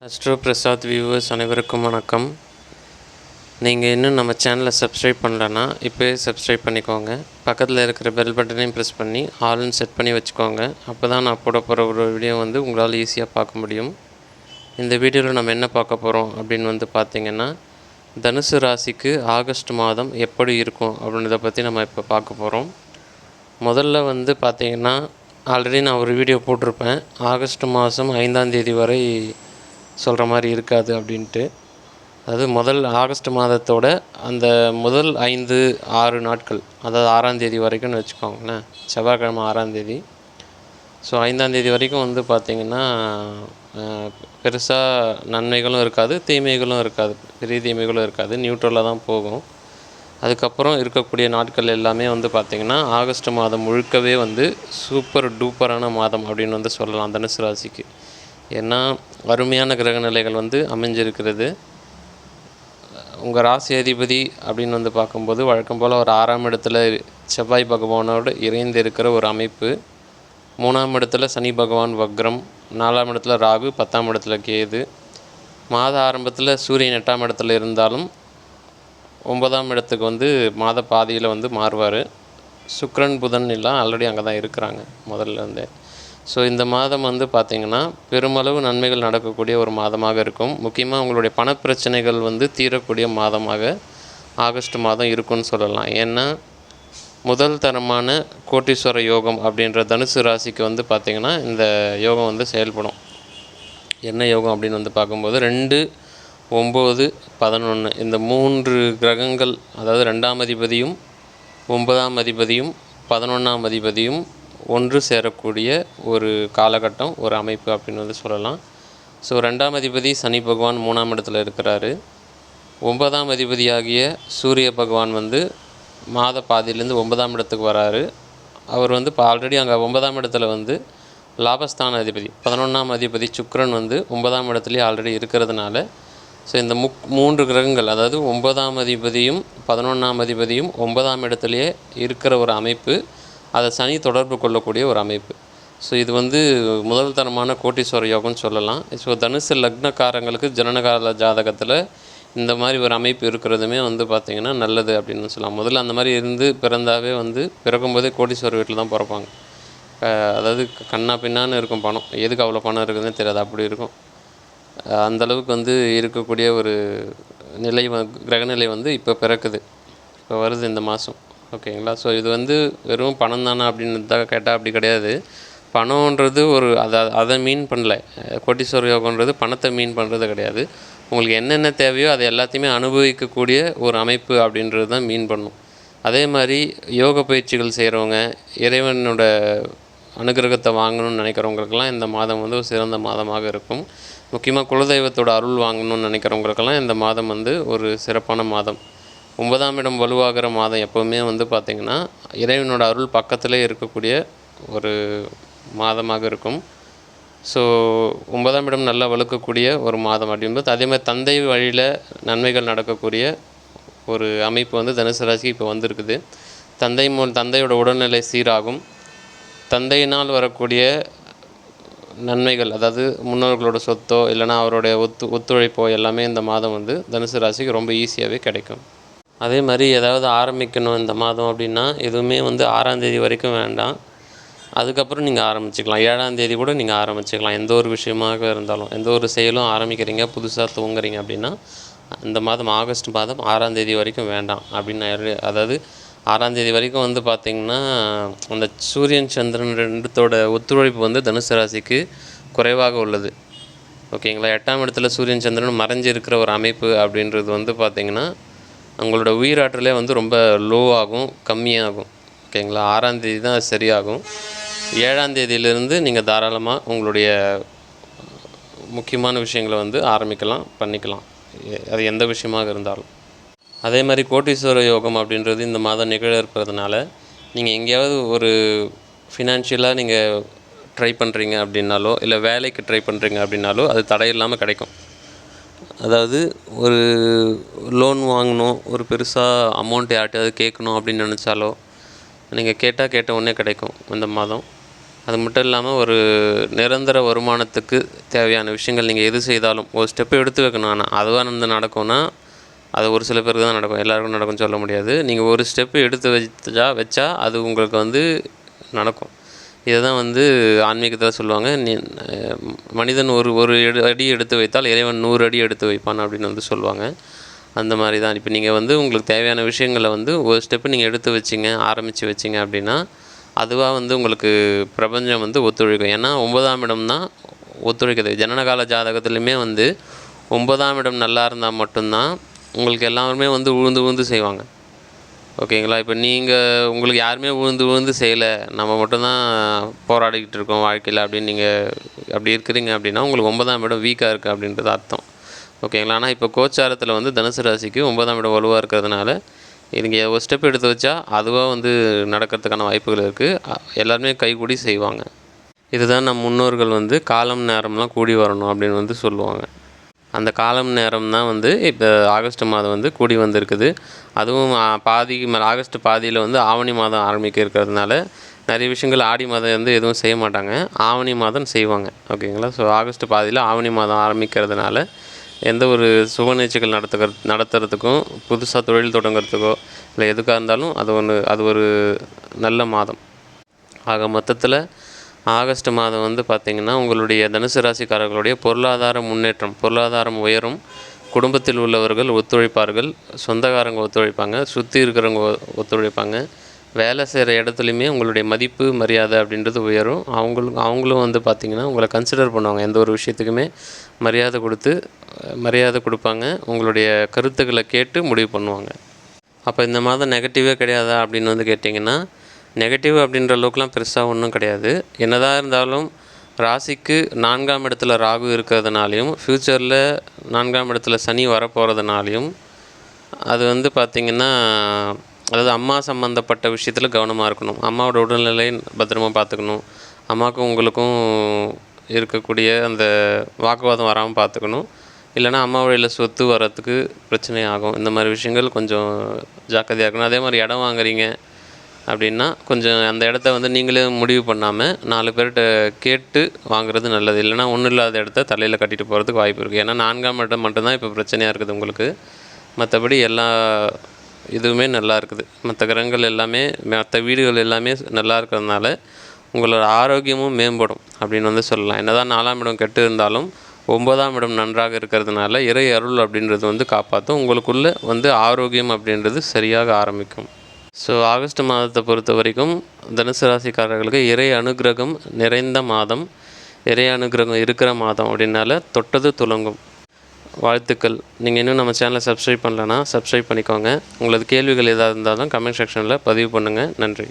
Astro Prasad viewers அனைவருக்கும் வணக்கம். நீங்கள் இன்னும் நம்ம சேனலை சப்ஸ்கிரைப் பண்ணலன்னா இப்போயே சப்ஸ்கிரைப் பண்ணிக்கோங்க. பக்கத்தில் இருக்கிற பெல் பட்டனையும் ப்ரெஸ் பண்ணி ஆல்னு செட் பண்ணி வச்சுக்கோங்க. அப்போ தான் நான் போட போகிற ஒரு வீடியோ உங்களால் ஈஸியாக பார்க்க முடியும். இந்த வீடியோவில் நம்ம என்ன பார்க்க போகிறோம் அப்படின்னு பார்த்திங்கன்னா, தனுசு ராசிக்கு ஆகஸ்ட் மாதம் எப்படி இருக்கும் அப்படின்றத பற்றி நம்ம இப்போ பார்க்க போகிறோம். முதல்ல பார்த்திங்கன்னா, ஆல்ரெடி நான் ஒரு வீடியோ போட்டிருப்பேன். ஆகஸ்ட் மாதம் 5ஆம் தேதி வரை சொல்கிற மாதிரி இருக்காது அப்படின்ட்டு. அதாவது ஆகஸ்ட் மாதத்தோட அந்த முதல் 5-6 நாட்கள், அதாவது 6ஆம் தேதி வரைக்கும்னு வச்சுக்கோங்களேன். செவ்வாய்க்கிழமை 6ஆம் தேதி. ஸோ 5ஆம் தேதி வரைக்கும் பார்த்திங்கன்னா பெருசாக நன்மைகளும் இருக்காது, தீமைகளும் இருக்காது, பெரிய தீமைகளும் இருக்காது, நியூட்ரலாக தான் போகும். அதுக்கப்புறம் இருக்கக்கூடிய நாட்கள் எல்லாமே பார்த்திங்கன்னா ஆகஸ்ட் மாதம் முழுக்கவே சூப்பர் டூப்பரான மாதம் அப்படின்னு சொல்லலாம் தனுசு ராசிக்கு. ஏன்னா அருமையான கிரக நிலைகள் அமைஞ்சிருக்கிறது. உங்கள் ராசி அதிபதி அப்படின்னு பார்க்கும்போது வழக்கம் போல் ஒரு 6ஆம் இடத்துல செவ்வாய் பகவானோடு இணைந்து இருக்கிற ஒரு அமைப்பு. 3ஆம் இடத்துல சனி பகவான் வக்ரம், 4ஆம் இடத்துல ராகு, 10ஆம் இடத்துல கேது. மாத ஆரம்பத்தில் சூரியன் 8ஆம் இடத்துல இருந்தாலும் 9ஆம் இடத்துக்கு மாத பாதியில் மாறுவார். சுக்கிரன் புதன் எல்லாம் ஆல்ரெடி அங்கே தான் இருக்கிறாங்க முதல்ல இருந்தே. ஸோ இந்த மாதம் பார்த்திங்கன்னா பெருமளவு நன்மைகள் நடக்கக்கூடிய ஒரு மாதமாக இருக்கும். முக்கியமாக உங்களுடைய பணப்பிரச்சனைகள் தீரக்கூடிய மாதமாக ஆகஸ்ட் மாதம் இருக்குன்னு சொல்லலாம். ஏன்னா முதல் தரமான கோட்டீஸ்வர யோகம் அப்படின்ற தனுசு ராசிக்கு பார்த்திங்கன்னா இந்த யோகம் செயல்படும். என்ன யோகம் அப்படின்னு பார்க்கும்போது 2, 9, 11 இந்த 3 கிரகங்கள், அதாவது 2ஆம் அதிபதியும் 9ஆம் அதிபதியும் 11ஆம் அதிபதியும் ஒன்று சேரக்கூடிய ஒரு காலகட்டம், ஒரு அமைப்பு அப்படின்னு சொல்லலாம். ஸோ 2ஆம் அதிபதி சனி பகவான் 3ஆம் இடத்துல இருக்கிறாரு. 9ஆம் அதிபதியாகிய சூரிய பகவான் மாத பாதியிலேருந்து 9ஆம் இடத்துக்கு வராரு. அவர் இப்போ ஆல்ரெடி அங்கே 9ஆம் இடத்துல லாபஸ்தான அதிபதி 11ஆம் அதிபதி சுக்கிரன் 9ஆம் இடத்துலேயே ஆல்ரெடி இருக்கிறதுனால, ஸோ இந்த 3 கிரகங்கள், அதாவது 9ஆம் அதிபதியும் 11ஆம் அதிபதியும் 9ஆம் இடத்துலையே இருக்கிற ஒரு அமைப்பு. அதை சனி தொடர்பு கொள்ளக்கூடிய ஒரு அமைப்பு. ஸோ இது முதல் தரமான கோட்டீஸ்வர யோகம்னு சொல்லலாம். ஸோ தனுசு லக்னக்காரங்களுக்கு ஜனனகால ஜாதகத்தில் இந்த மாதிரி ஒரு அமைப்பு இருக்கிறதுமே பார்த்திங்கன்னா நல்லது அப்படின்னு சொல்லலாம். முதல்ல அந்த மாதிரி பிறந்தாவே பிறக்கும்போதே கோட்டீஸ்வர வீட்டில் தான் பிறப்பாங்க. அதாவது கண்ணா பின்னான்னு இருக்கும் பணம், எதுக்கு அவ்வளோ பணம் இருக்குதுன்னு தெரியாது, அப்படி இருக்கும். அந்தளவுக்கு இருக்கக்கூடிய ஒரு நிலை, கிரகநிலை இப்போ பிறக்குது, இப்போ வருது இந்த மாதம். ஓகேங்களா. ஸோ இது வெறும் பணம் தானே அப்படின்னு தான் கேட்டால் அப்படி கிடையாது. பணன்றது அதை மீன் பண்ணல. கோட்டீஸ்வர யோகன்றது பணத்தை மீன் பண்ணுறது கிடையாது. உங்களுக்கு என்னென்ன தேவையோ அதை எல்லாத்தையுமே அனுபவிக்கக்கூடிய ஒரு அமைப்பு அப்படின்றது தான் மீன் பண்ணும். அதே மாதிரி யோக பயிற்சிகள் செய்கிறவங்க, இறைவனோட அனுகிரகத்தை வாங்கணும்னு நினைக்கிறவங்களுக்கெல்லாம் இந்த மாதம் ஒரு சிறந்த மாதமாக இருக்கும். முக்கியமாக குலதெய்வத்தோட அருள் வாங்கணும்னு நினைக்கிறவங்களுக்கெல்லாம் இந்த மாதம் ஒரு சிறப்பான மாதம். 9ஆம் இடம் வலுவாகிற மாதம் எப்போவுமே பார்த்திங்கன்னா இறைவனோட அருள் பக்கத்திலே இருக்கக்கூடிய ஒரு மாதமாக இருக்கும். ஸோ 9ஆம் இடம் நல்லா வலுக்கக்கூடிய ஒரு மாதம் அப்படின்போது, அதே மாதிரி தந்தை வழியில் நன்மைகள் நடக்கக்கூடிய ஒரு அமைப்பு தனுசு ராசிக்கு இப்போ வந்திருக்குது. தந்தையோட உடல்நிலை சீராகும். தந்தையினால் வரக்கூடிய நன்மைகள், அதாவது முன்னோர்களோட சொத்தோ இல்லைனா அவருடைய ஒத்துழைப்போ எல்லாமே இந்த மாதம் தனுசு ராசிக்கு ரொம்ப ஈஸியாகவே கிடைக்கும். அதே மாதிரி ஏதாவது ஆரம்பிக்கணும் இந்த மாதம் அப்படின்னா எதுவுமே 6ஆம் தேதி வரைக்கும் வேண்டாம். அதுக்கப்புறம் நீங்கள் ஆரம்பிச்சுக்கலாம். 7ஆம் தேதி கூட நீங்கள் ஆரம்பிச்சுக்கலாம். எந்த ஒரு விஷயமாக இருந்தாலும், எந்த ஒரு செயலும் ஆரம்பிக்கிறீங்க, புதுசாக துவங்குறீங்க அப்படின்னா இந்த மாதம் ஆகஸ்ட் மாதம் 6ஆம் தேதி வரைக்கும் வேண்டாம் அப்படின்னு. அதாவது 6ஆம் தேதி வரைக்கும் பார்த்திங்கன்னா அந்த சூரியன் சந்திரன் 2தோட ஒத்துழைப்பு தனுசு ராசிக்கு குறைவாக உள்ளது. ஓகேங்களா. 8ஆம் இடத்துல சூரியன் சந்திரன் மறைஞ்சி இருக்கிற ஒரு அமைப்பு அப்படின்றது பார்த்திங்கன்னா உங்களோட உயிராற்றலே ரொம்ப லோ ஆகும், கம்மியாகும். ஓகேங்களா. 6ஆம் தேதி தான் அது சரியாகும். 7ஆம் தேதியிலேருந்து நீங்கள் தாராளமாக உங்களுடைய முக்கியமான விஷயங்களை ஆரம்பிக்கலாம், பண்ணிக்கலாம், அது எந்த விஷயமாக இருந்தாலும். அதே மாதிரி கோட்டீஸ்வர யோகம் அப்படின்றது இந்த மாதம் நிகழ இருப்பதுனால நீங்கள் எங்கேயாவது ஒரு ஃபினான்ஷியலாக நீங்கள் ட்ரை பண்ணுறீங்க அப்படின்னாலோ, இல்லை வேலைக்கு ட்ரை பண்ணுறீங்க அப்படின்னாலோ அது தடையில்லாமல் கிடைக்கும். அதாவது ஒரு லோன் வாங்கணும், ஒரு பெருசாக அமௌண்ட் யார்கிட்டையாவது கேட்கணும் அப்படின்னு நினச்சாலோ நீங்கள் கேட்ட உடனே கிடைக்கும் இந்த மாதம். அது மட்டும் இல்லாமல் ஒரு நிரந்தர வருமானத்துக்கு தேவையான விஷயங்கள் நீங்கள் எது செய்தாலும் ஒரு ஸ்டெப்பு எடுத்து வைக்கணும். ஆனால் அதுவாக வந்து நடக்கும்னா அது ஒரு சில பேருக்கு தான் நடக்கும், எல்லாருக்கும் நடக்கும்னு சொல்ல முடியாது. நீங்கள் ஒரு ஸ்டெப்பு எடுத்து வச்சா அது உங்களுக்கு வந்து நடக்கும். இதை தான் வந்து ஆன்மீகத்தில் சொல்லுவாங்க, மனிதன் ஒரு ஒரு அடி எடுத்து வைத்தால் இறைவன் 100 அடி எடுத்து வைப்பான் அப்படின்னு வந்து சொல்லுவாங்க. அந்த மாதிரி தான் இப்போ நீங்கள் வந்து உங்களுக்கு தேவையான விஷயங்களை வந்து ஒரு ஸ்டெப்பு நீங்கள் எடுத்து ஆரம்பித்து வச்சிங்க அப்படின்னா அதுவாக வந்து உங்களுக்கு பிரபஞ்சம் வந்து ஒத்துழைக்கும். ஏன்னா 9ஆம் இடம் தான் ஒத்துழைக்குது. ஜனனகால ஜாதகத்துலையுமே வந்து 9ஆம் இடம் நல்லா இருந்தால் மட்டும்தான் உங்களுக்கு எல்லாருமே வந்து உழுந்து செய்வாங்க. ஓகேங்களா? இப்போ உங்களுக்கு யாருமே உழுந்து செய்யலை, நம்ம மட்டும்தான் போராடிக்கிட்டு இருக்கோம் வாழ்க்கையில் அப்படின்னு நீங்கள் அப்படி இருக்கிறீங்க அப்படின்னா உங்களுக்கு 9ஆம் இடம் வீக்காக இருக்குது அப்படின்றது அர்த்தம். ஓகேங்களா? ஆனால் இப்போ கோச்சாரத்தில் வந்து தனுசு ராசிக்கு 9ஆம் இடம் வலுவாக இருக்கிறதுனால நீங்கள் ஒரு ஸ்டெப் எடுத்து வச்சா அதுவாக வந்து நடக்கிறதுக்கான வாய்ப்புகள் இருக்குது. எல்லாருமே கைகூடி செய்வாங்க. இதுதான் நம் முன்னோர்கள் வந்து காலம் நேரம்லாம் கூடி வரணும் அப்படின்னு வந்து சொல்லுவாங்க. அந்த காலம் நேரம் தான் வந்து இப்போ ஆகஸ்ட் மாதம் வந்து கூடி வந்திருக்குது. அதுவும் பாதிக்கு மேலே ஆகஸ்ட் பாதியில் வந்து ஆவணி மாதம் ஆரம்பிக்க இருக்கிறதுனால நிறைய விஷயங்கள் ஆடி மாதம் வந்து எதுவும் செய்ய மாட்டாங்க, ஆவணி மாதம் செய்வாங்க. ஓகேங்களா? ஸோ ஆகஸ்ட் பாதியில் ஆவணி மாதம் ஆரம்பிக்கிறதுனால எந்த ஒரு சுப நிகழ்ச்சிகள் நடத்துறதுக்கும் புதுசாக தொழில் தொடங்குறதுக்கோ இல்லை எதுக்காக இருந்தாலும் அது ஒரு நல்ல மாதம். ஆக மொத்தத்தில் ஆகஸ்ட் மாதம் வந்து பார்த்திங்கன்னா உங்களுடைய தனுசு ராசிக்காரர்களுடைய பொருளாதார முன்னேற்றம், பொருளாதாரம் உயரும், குடும்பத்தில் உள்ளவர்கள் ஒத்துழைப்பார்கள், சொந்தக்காரங்க ஒத்துழைப்பாங்க, சுற்றி இருக்கிறவங்க ஒத்துழைப்பாங்க, வேலை செய்கிற இடத்துலையுமே உங்களுடைய மதிப்பு மரியாதை அப்படின்றது உயரும். அவங்களும் வந்து பார்த்திங்கன்னா உங்களை கன்சிடர் பண்ணுவாங்க, எந்த ஒரு விஷயத்துக்குமே மரியாதை கொடுப்பாங்க, உங்களுடைய கருத்துக்களை கேட்டு முடிவு பண்ணுவாங்க. அப்போ இந்த மாதம் நெகட்டிவே கிடையாதா அப்படின்னு வந்து கேட்டிங்கன்னா, நெகட்டிவ் அப்படின்ற அளவுக்குலாம் பெருசாக ஒன்றும் கிடையாது. என்னதான் இருந்தாலும் ராசிக்கு 4ஆம் இடத்துல ராகு இருக்கிறதுனாலையும் ஃப்யூச்சரில் 4ஆம் இடத்துல சனி வரப்போகிறதுனாலையும் அது வந்து பார்த்திங்கன்னா அதாவது அம்மா சம்மந்தப்பட்ட விஷயத்தில் கவனமாக இருக்கணும். அம்மாவோட உடல்நிலை பத்திரமா பார்த்துக்கணும். அம்மாவுக்கும் உங்களுக்கும் இருக்கக்கூடிய அந்த வாக்குவாதம் வராமல் பார்த்துக்கணும். இல்லைனா அம்மா வழியில் சொத்து வர்றதுக்கு பிரச்சனை ஆகும். இந்த மாதிரி விஷயங்கள் கொஞ்சம் ஜாக்கிரதையாக இருக்கணும். அதே மாதிரி இடம் வாங்குறீங்க அப்படின்னா கொஞ்சம் அந்த இடத்த வந்து நீங்களே முடிவு பண்ணாமல் 4 பேர்கிட்ட கேட்டு வாங்குறது நல்லது. இல்லைனா ஒன்றும் இல்லாத இடத்த தலையில் கட்டிட்டு போகிறதுக்கு வாய்ப்பு இருக்குது. ஏன்னா 4ஆம் இடம் மட்டும்தான் இப்போ பிரச்சனையாக இருக்குது உங்களுக்கு. மற்றபடி எல்லா இதுவுமே நல்லா இருக்குது. மற்ற கிரகங்கள் எல்லாமே, மற்ற வீடுகள் எல்லாமே நல்லா இருக்கிறதுனால உங்களோட ஆரோக்கியமும் மேம்படும் அப்படின்னு வந்து சொல்லலாம். என்னதான் 4ஆம் இடம் கெட்டு இருந்தாலும் 9ஆம் இடம் நன்றாக இருக்கிறதுனால இறை அருள் அப்படின்றது வந்து காப்பாற்றும். உங்களுக்குள்ளே வந்து ஆரோக்கியம் அப்படின்றது சரியாக ஆரம்பிக்கும். ஸோ ஆகஸ்ட் மாதத்தை பொறுத்த வரைக்கும் தனுசு ராசிக்காரர்களுக்கு இறை அனுகிரகம் நிறைந்த மாதம், இறை அனுகிரகம் இருக்கிற மாதம் அப்படின்னால தொட்டது துலங்கும். வாழ்த்துக்கள். நீங்கள் இன்னும் நம்ம சேனலை சப்ஸ்கிரைப் பண்ணலன்னா சப்ஸ்கிரைப் பண்ணிக்கோங்க. உங்களது கேள்விகள் எதாவது இருந்தாலும் கமெண்ட் செக்ஷனில் பதிவு பண்ணுங்கள். நன்றி.